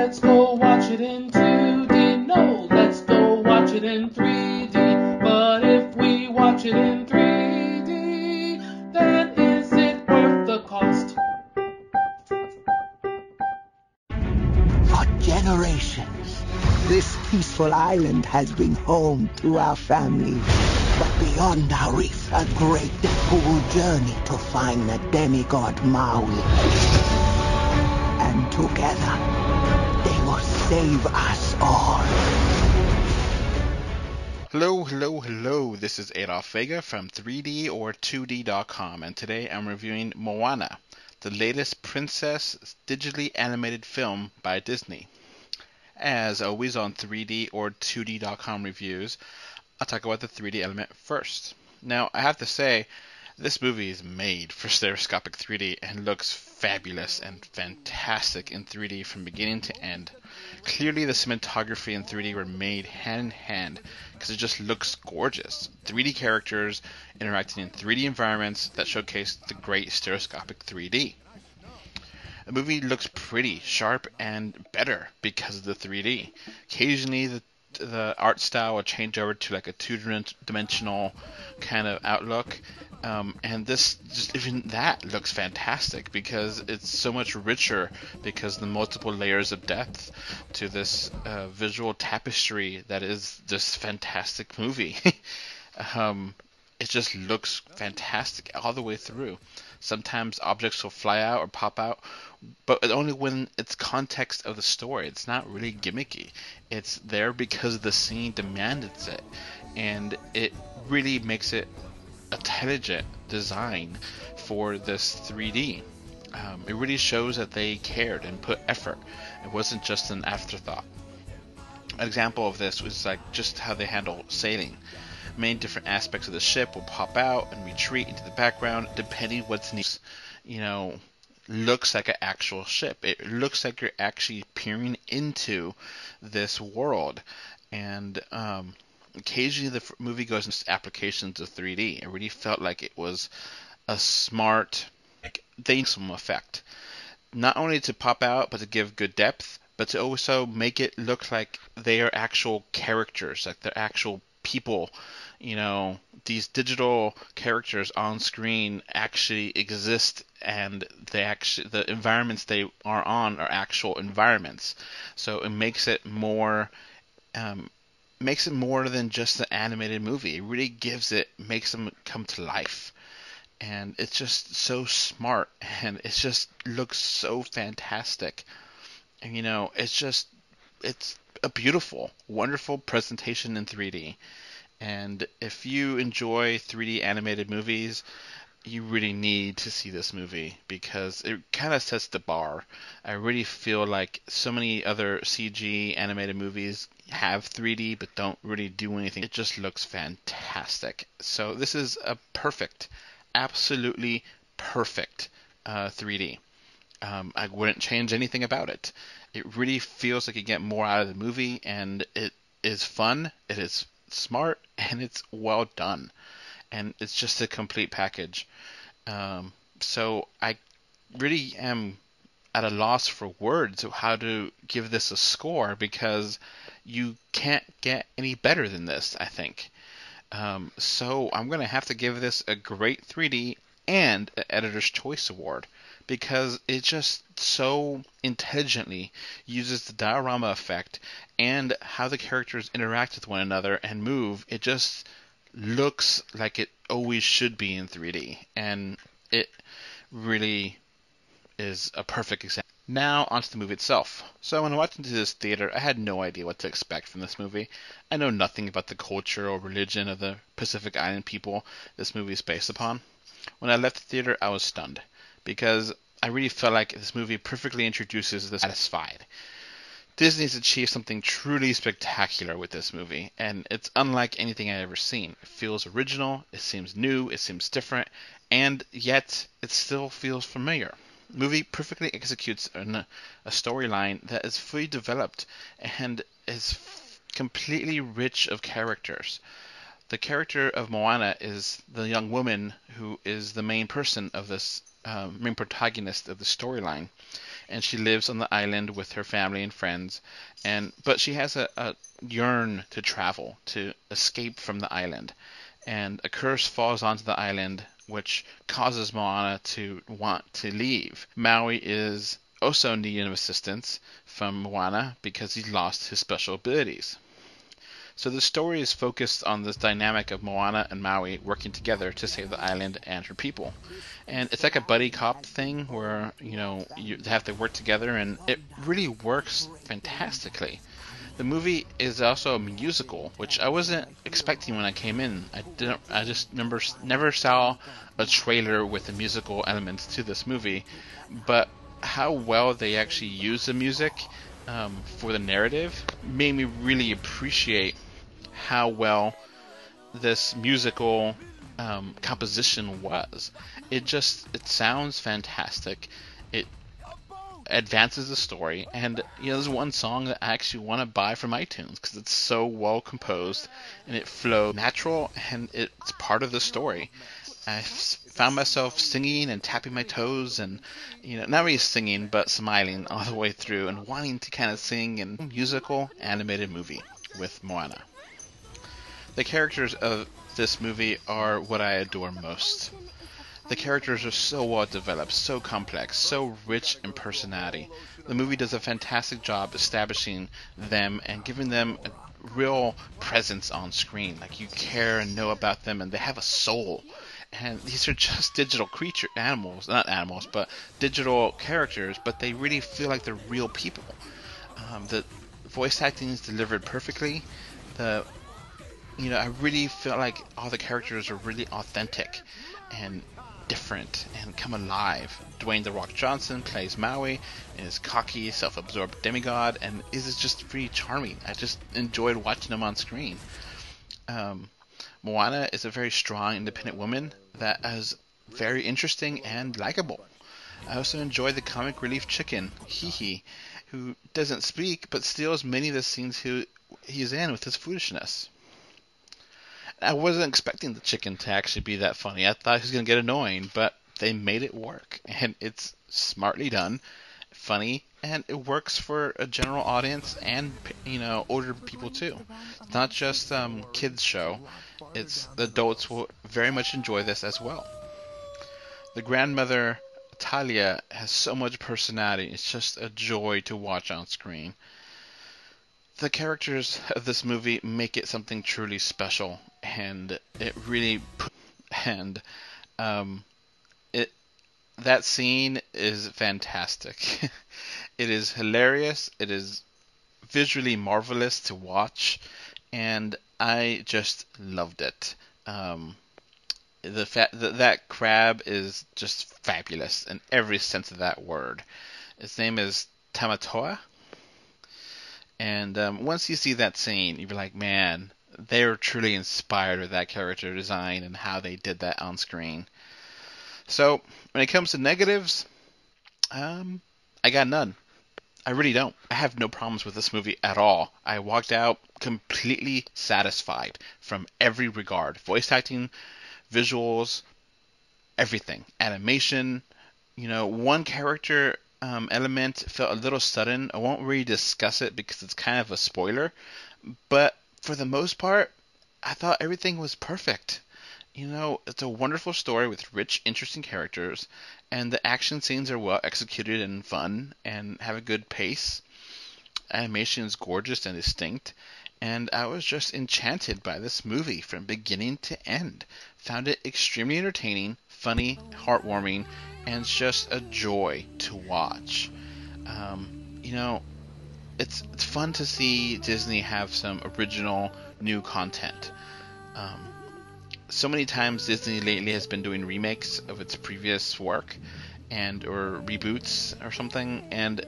let's go watch it in 2D. No, let's go watch it in 3D. But if we watch it in 3D, then is it worth the cost? For generations, this peaceful island has been home to our family. But beyond our reef, a great who will journey to find the demigod Maui. And together, they will save us all. Hello, this is Adolf Vega from 3D or 2D.com, and today I'm reviewing Moana, the latest princess digitally animated film by Disney. As always on 3D or 2D.com reviews, I'll talk about the 3D element first. Now, I have to say, this movie is made for stereoscopic 3D and looks fabulous and fantastic in 3D from beginning to end. Clearly, the cinematography and 3D were made hand in hand because it just looks gorgeous. 3D characters interacting in 3D environments that showcase the great stereoscopic 3D. The movie looks pretty, sharp, and better because of the 3D. Occasionally, the art style will change over to like a two-dimensional kind of outlook, and this just even that looks fantastic because it's so much richer because the multiple layers of depth to this visual tapestry that is this fantastic movie. It just looks fantastic all the way through. Sometimes objects will fly out or pop out, but only when it's context of the story. It's not really gimmicky. It's there because the scene demanded it, and it really makes it intelligent design for this 3D. It really shows that they cared and put effort. It wasn't just an afterthought. An example of this was like just how they handle sailing. Many different aspects of the ship will pop out and retreat into the background depending what's needed. Looks like an actual ship. It looks like you're actually peering into this world. And occasionally the movie goes into applications of 3D. It really felt like it was a smart some effect. Not only to pop out, but to give good depth, but to also make it look like they are actual characters, like they're actual people. These digital characters on screen actually exist, and the environments they are on are actual environments. So it makes it more than just an animated movie. It really makes them come to life. And it's just so smart, and it just looks so fantastic. And it's a beautiful, wonderful presentation in 3D. And if you enjoy 3D animated movies, you really need to see this movie because it kind of sets the bar. I really feel like so many other CG animated movies have 3D but don't really do anything. It just looks fantastic. So this is a perfect, absolutely perfect 3D. I wouldn't change anything about it. It really feels like you get more out of the movie, and it is fun, it is smart, and it's well done, and it's just a complete package. So I really am at a loss for words of how to give this a score because you can't get any better than this, I think. So I'm going to have to give this a great 3D and an Editor's Choice Award because it just so intelligently uses the diorama effect and how the characters interact with one another and move. It just looks like it always should be in 3D, and it really is a perfect example. Now onto the movie itself. So when I walked into this theater, I had no idea what to expect from this movie. I know nothing about the culture or religion of the Pacific Island people this movie is based upon. When I left the theater, I was stunned because I really felt like this movie perfectly introduces the Satisfied. Disney's achieved something truly spectacular with this movie, and it's unlike anything I've ever seen. It feels original, it seems new, it seems different, and yet it still feels familiar. The movie perfectly executes a storyline that is fully developed and is completely rich of characters. The character of Moana is the young woman who is the main person of this main protagonist of the storyline, and she lives on the island with her family and friends. But she has a yearn to travel, to escape from the island, and a curse falls onto the island, which causes Moana to want to leave. Maui is also in need of assistance from Moana because he's lost his special abilities. So the story is focused on this dynamic of Moana and Maui working together to save the island and her people. And it's like a buddy cop thing where, you have to work together, and it really works fantastically. The movie is also a musical, which I wasn't expecting when I came in. I just never saw a trailer with the musical elements to this movie, but how well they actually use the music for the narrative made me really appreciate how well this musical composition was. It sounds fantastic. It advances the story, and there's one song that I actually want to buy from iTunes because it's so well composed and it flows natural and it's part of the story. I found myself singing and tapping my toes and, not really singing, but smiling all the way through and wanting to kind of sing in a musical animated movie with Moana. The characters of this movie are what I adore most. The characters are so well developed, so complex, so rich in personality. The movie does a fantastic job establishing them and giving them a real presence on screen. Like, you care and know about them, and they have a soul. And these are just digital not animals, but digital characters, but they really feel like they're real people. The voice acting is delivered perfectly. I really feel like all the characters are really authentic and different and come alive. Dwayne "The Rock" Johnson plays Maui and is cocky, self-absorbed demigod, and is just really charming. I just enjoyed watching him on screen. Moana is a very strong, independent woman that is very interesting and likable. I also enjoy the comic relief chicken, Hihi, who doesn't speak but steals many of the scenes he's in with his foolishness. I wasn't expecting the chicken to actually be that funny. I thought he was going to get annoying, but they made it work. And it's smartly done, funny, and it works for a general audience and, older people too. It's not just kids show. The adults will very much enjoy this as well. The grandmother, Talia, has so much personality. It's just a joy to watch on screen. The characters of this movie make it something truly special, and it really that scene is fantastic. It is hilarious. It is visually marvelous to watch, and I just loved it. The fact that crab is just fabulous in every sense of that word. His name is Tamatoa. And once you see that scene, you're like, man, they're truly inspired with that character design and how they did that on screen. So, when it comes to negatives, I got none. I really don't. I have no problems with this movie at all. I walked out completely satisfied from every regard. Voice acting, visuals, everything. Animation. One character element felt a little sudden. I won't really discuss it because it's kind of a spoiler, but for the most part, I thought everything was perfect. It's a wonderful story with rich, interesting characters, and the action scenes are well executed and fun and have a good pace. Animation is gorgeous and distinct, and I was just enchanted by this movie from beginning to end. Found it extremely entertaining, funny, heartwarming, and it's just a joy to watch. It's fun to see Disney have some original new content. So many times Disney lately has been doing remakes of its previous work or reboots or something, and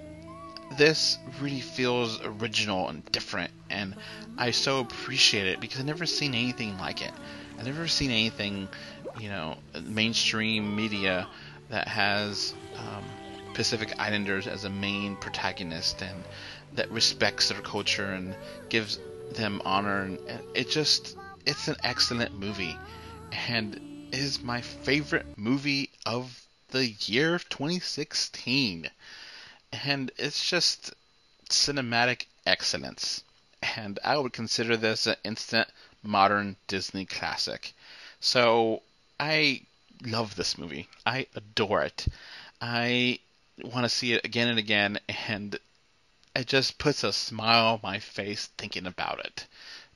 this really feels original and different, and I so appreciate it because I've never seen anything like it. I've never seen anything, mainstream media that has Pacific Islanders as a main protagonist and that respects their culture and gives them honor. And it's an excellent movie, and it is my favorite movie of the year 2016. and it's just cinematic excellence. And I would consider this an instant modern Disney classic. So I love this movie. I adore it. I want to see it again and again, and it just puts a smile on my face thinking about it.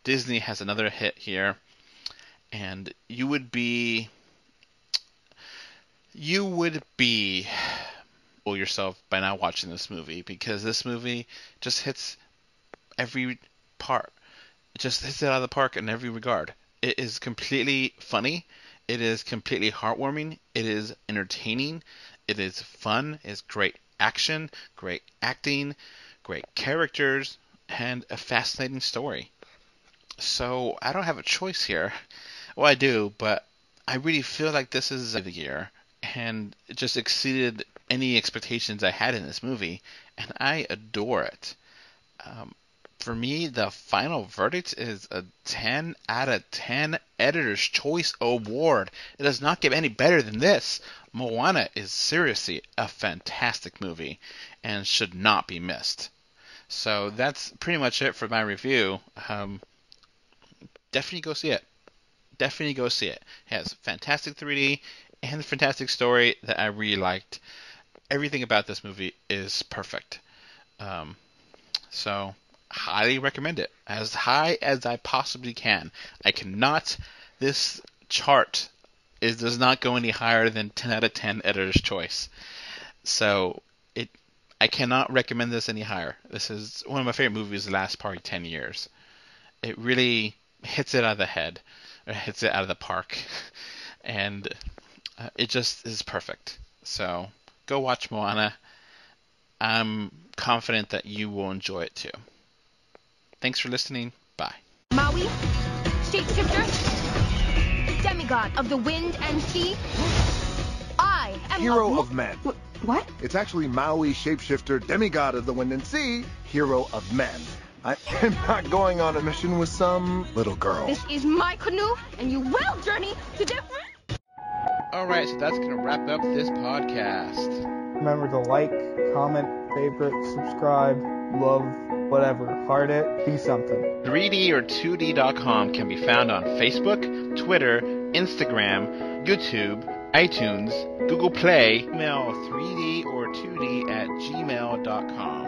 Disney has another hit here, and you would be yourself by now watching this movie, because this movie just hits every part. It just hits it out of the park in every regard. It is completely funny. It is completely heartwarming. It is entertaining. It is fun. It's great action, great acting, great characters, and a fascinating story. So I don't have a choice here. Well, I do, but I really feel like this is the year, and it just exceeded any expectations I had in this movie, and I adore it. Um, for me, the final verdict is a 10 out of 10 Editor's Choice Award. It does not get any better than this. Moana is seriously a fantastic movie and should not be missed. So that's pretty much it for my review. Definitely go see it. Definitely go see it. It has fantastic 3D and a fantastic story that I really liked. Everything about this movie is perfect. Um, so highly recommend it. As high as I possibly can. I cannot. This chart does not go any higher than 10 out of 10 Editor's Choice. So I cannot recommend this any higher. This is one of my favorite movies the last probably 10 years. It really hits it out of the head, or hits it out of the park, and it just is perfect. So go watch Moana. I'm confident that you will enjoy it too. Thanks for listening. Bye. Maui, shapeshifter, demigod of the wind and sea. I am Hero of men. What? It's actually Maui, shapeshifter, demigod of the wind and sea, hero of men. I'm not going on a mission with some little girl. This is my canoe, and you will journey to different. Alright, so that's going to wrap up this podcast. Remember to like, comment, favorite, subscribe, love, whatever. Heart it, be something. 3D or 2D.com can be found on Facebook, Twitter, Instagram, YouTube, iTunes, Google Play, email 3D or 2D at gmail.com.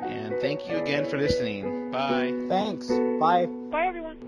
And thank you again for listening. Bye. Thanks. Bye. Bye, everyone.